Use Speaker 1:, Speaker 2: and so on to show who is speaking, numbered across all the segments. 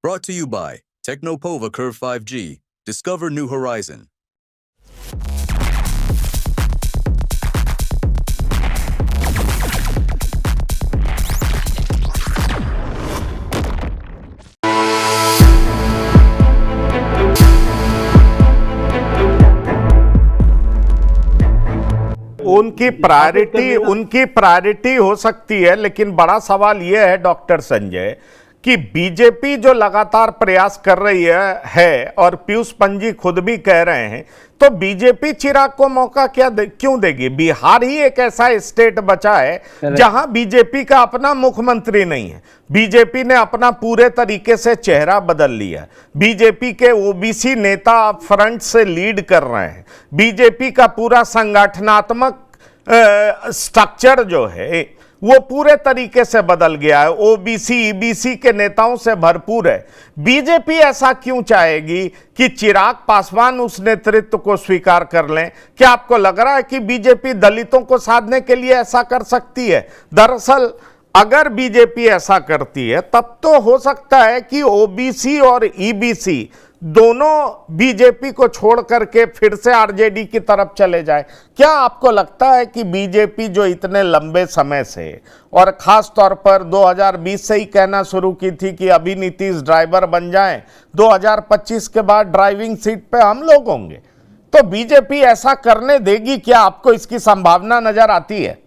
Speaker 1: Brought to you by Technopova Curve 5G. Discover new horizon.
Speaker 2: उनकी priority हो सकती है, लेकिन बड़ा सवाल यह है डॉक्टर संजय कि बीजेपी जो लगातार प्रयास कर रही है और पीयूष पंजी खुद भी कह रहे हैं, तो बीजेपी चिराग को मौका क्यों देगी? बिहार ही एक ऐसा स्टेट बचा है जहां बीजेपी का अपना मुख्यमंत्री नहीं है। बीजेपी ने अपना पूरे तरीके से चेहरा बदल लिया। बीजेपी के ओबीसी नेता फ्रंट से लीड कर रहे हैं। बीजेपी का पूरा संगठनात्मक स्ट्रक्चर जो है वो पूरे तरीके से बदल गया है। ओबीसी ईबीसी के नेताओं से भरपूर है। बीजेपी ऐसा क्यों चाहेगी कि चिराग पासवान उस नेतृत्व को स्वीकार कर लें? क्या आपको लग रहा है कि बीजेपी दलितों को साधने के लिए ऐसा कर सकती है? दरअसल अगर बीजेपी ऐसा करती है तब तो हो सकता है कि ओबीसी और ईबीसी दोनों बीजेपी को छोड़ करके फिर से आरजेडी की तरफ चले जाए। क्या आपको लगता है कि बीजेपी जो इतने लंबे समय से और खास तौर पर 2020 से ही कहना शुरू की थी कि अभी नीतीश ड्राइवर बन जाएं, 2025 के बाद ड्राइविंग सीट पे हम लोग होंगे, तो बीजेपी ऐसा करने देगी? क्या आपको इसकी संभावना नजर आती है?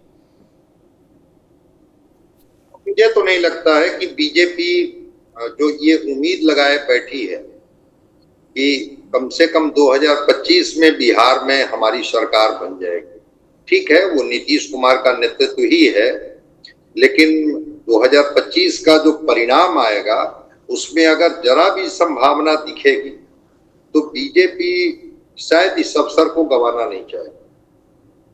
Speaker 3: मुझे तो नहीं लगता है कि बीजेपी जो ये उम्मीद लगाए बैठी है कि कम से कम 2025 में बिहार में हमारी सरकार बन जाएगी। ठीक है, वो नीतीश कुमार का नेतृत्व ही है, लेकिन 2025 का जो परिणाम आएगा उसमें अगर जरा भी संभावना दिखेगी तो बीजेपी शायद इस अवसर को गंवाना नहीं चाहेगी।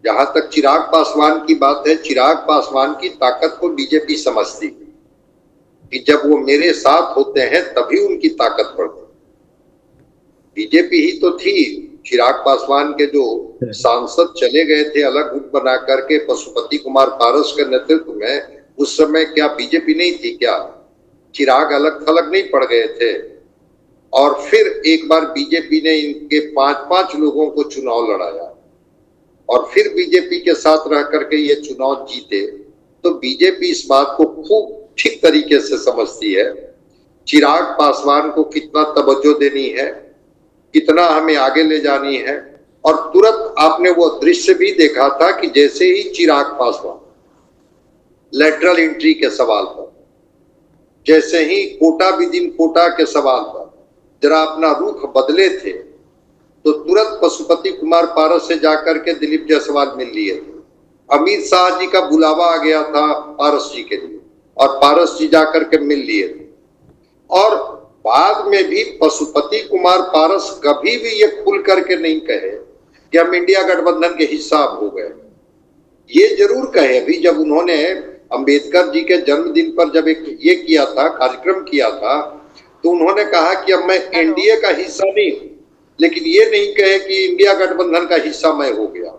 Speaker 3: जहां तक चिराग पासवान की बात है, चिराग पासवान की ताकत को बीजेपी समझती है कि जब वो मेरे साथ होते हैं तभी उनकी ताकत बढ़ती। बीजेपी ही तो थी, चिराग पासवान के जो सांसद चले गए थे अलग गुट बना करके पशुपति कुमार पारस के नेतृत्व में, उस समय क्या बीजेपी नहीं थी? क्या चिराग अलग थलग नहीं पड़ गए थे? और फिर एक बार बीजेपी ने इनके 5-5 लोगों को चुनाव लड़ाया और फिर बीजेपी के साथ रह करके ये चुनाव जीते। तो बीजेपी इस बात को खूब ठीक तरीके से समझती है चिराग पासवान को कितना तवज्जो देनी है, कितना हमें आगे ले जानी है। और तुरंत आपने वो दृश्य भी देखा था कि जैसे ही चिराग पासवान लेटरल एंट्री के सवाल पर, जैसे ही कोटा विदिन कोटा के सवाल पर जरा अपना रुख बदले थे, तो तुरंत पशुपति कुमार पारस से जाकर के दिलीप जायसवाल मिल लिए थे। अमित शाह जी का बुलावा आ गया था पारस जी के लिए और पारस जी जाकर के मिल लिए थे। और बाद में भी पशुपति कुमार पारस कभी भी ये खुल करके नहीं कहे कि हम इंडिया गठबंधन के हिस्सा हो गए। ये जरूर कहे अभी जब उन्होंने अंबेडकर जी के जन्मदिन पर जब एक ये किया था, कार्यक्रम किया था, तो उन्होंने कहा कि अब मैं एनडीए का हिस्सा नहीं, लेकिन ये नहीं कहे कि इंडिया गठबंधन का हिस्सा मैं हो गया।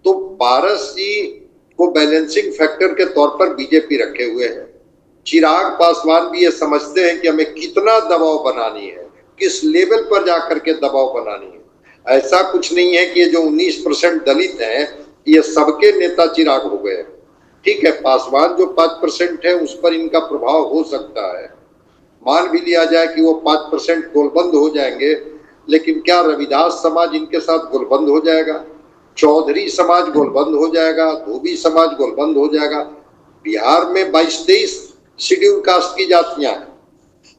Speaker 3: तो पारस जी को बैलेंसिंग फैक्टर के तौर पर बीजेपी रखे हुए है। चिराग पासवान भी ये समझते हैं कि हमें कितना दबाव बनानी है, किस लेवल पर जाकर के दबाव बनानी है। ऐसा कुछ नहीं है कि ये जो 19% दलित हैं ये सबके नेता चिराग हो गए। ठीक है, पासवान जो 5% है उस पर इनका प्रभाव हो सकता है। मान भी लिया जाए कि वो 5% गोलबंद हो जाएंगे, लेकिन क्या रविदास समाज इनके साथ गोलबंद हो जाएगा? चौधरी समाज गोलबंद हो जाएगा? धोबी समाज गोलबंद हो जाएगा? बिहार में 22-23 शेड्यूल कास्ट की जातियां हैं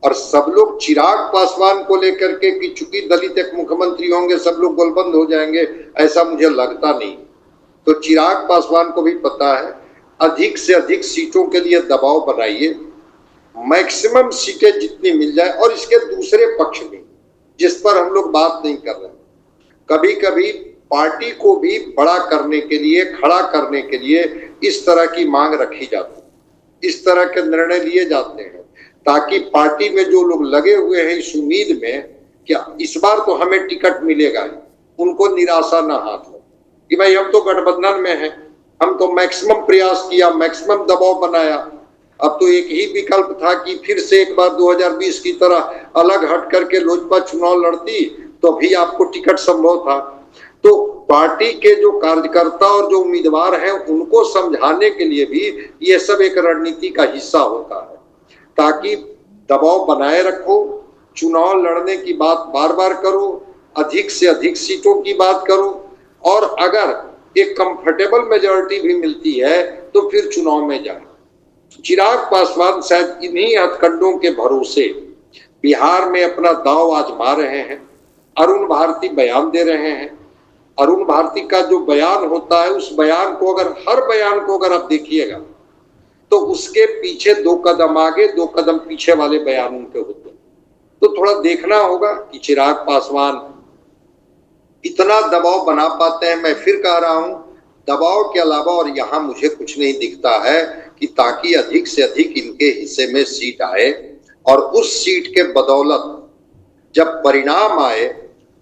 Speaker 3: और सब लोग चिराग पासवान को लेकर के कि चूंकि दलित एक मुख्यमंत्री होंगे सब लोग गोलबंद हो जाएंगे, ऐसा मुझे लगता नहीं। तो चिराग पासवान को भी पता है अधिक से अधिक सीटों के लिए दबाव बनाइए, मैक्सिमम सीटें जितनी मिल जाए। और इसके दूसरे पक्ष में जिस पर हम लोग बात नहीं कर रहे, कभी कभी पार्टी को भी बड़ा करने के लिए, खड़ा करने के लिए इस तरह की मांग रखी जाती है, इस तरह के निर्णय लिए जाते हैं ताकि पार्टी में जो लोग लगे हुए हैं इस उम्मीद में कि इस बार तो हमें टिकट मिलेगा, उनको निराशा ना हाथ हो कि भाई हम तो गठबंधन में हैं, हम तो मैक्सिमम प्रयास किया, मैक्सिमम दबाव बनाया, अब तो एक ही विकल्प था कि फिर से एक बार 2020 की तरह अलग हट करके लोजपा चुनाव लड़ती तो भी आपको टिकट संभव था। तो पार्टी के जो कार्यकर्ता और जो उम्मीदवार हैं उनको समझाने के लिए भी ये सब एक रणनीति का हिस्सा होता है, ताकि दबाव बनाए रखो, चुनाव लड़ने की बात बार बार करो, अधिक से अधिक सीटों की बात करो, और अगर एक कंफर्टेबल मेजॉरिटी भी मिलती है तो फिर चुनाव में जाए। चिराग पासवान शायद इन्हीं हथकंडों के भरोसे बिहार में अपना दांव आजमा रहे हैं। अरुण भारती बयान दे रहे हैं। अरुण भारती का जो बयान होता है, उस बयान को अगर हर बयान को अगर आप देखिएगा तो उसके पीछे 2 कदम आगे 2 कदम पीछे वाले बयान उनके होते हैं। तो थोड़ा देखना होगा कि चिराग पासवान इतना दबाव बना पाते हैं। मैं फिर कह रहा हूं, दबाव के अलावा और यहां मुझे कुछ नहीं दिखता है कि ताकि अधिक से अधिक इनके हिस्से में सीट आए और उस सीट के बदौलत जब परिणाम आए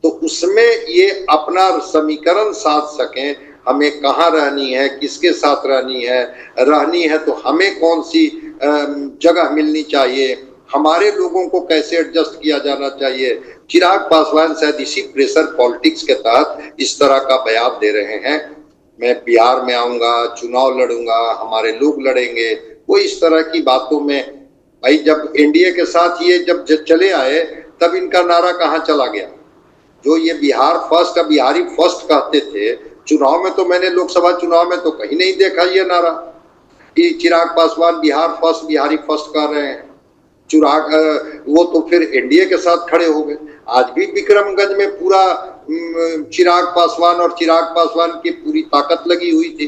Speaker 3: तो उसमें ये अपना समीकरण साध सकें, हमें कहाँ रहनी है, किसके साथ रहनी है तो हमें कौन सी जगह मिलनी चाहिए, हमारे लोगों को कैसे एडजस्ट किया जाना चाहिए। चिराग पासवान शायद इसी प्रेशर पॉलिटिक्स के तहत इस तरह का बयान दे रहे हैं। मैं बिहार में आऊंगा, चुनाव लड़ूंगा, हमारे लोग लड़ेंगे, वो इस तरह की बातों में। भाई जब एनडीए के साथ ये जब चले आए तब इनका नारा कहाँ चला गया? जो ये बिहार फर्स्ट, बिहारी फर्स्ट कहते थे, चुनाव में तो मैंने लोकसभा चुनाव में तो कहीं नहीं देखा ये नारा कि चिराग पासवान बिहार फर्स्ट, बिहारी फर्स्ट कर रहे हैं। वो तो फिर एनडीए के साथ खड़े हो गए। आज भी विक्रमगंज में पूरा चिराग पासवान और चिराग पासवान की पूरी ताकत लगी हुई थी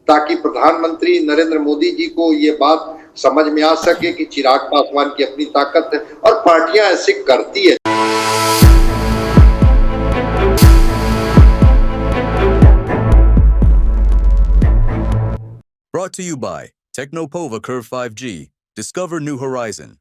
Speaker 3: ताकि प्रधानमंत्री नरेंद्र मोदी जी को ये बात समझ में आ सके कि चिराग पासवान की अपनी ताकत है और पार्टियां ऐसे करती है।
Speaker 1: Brought to you by Technopova Curve 5G. Discover new horizon.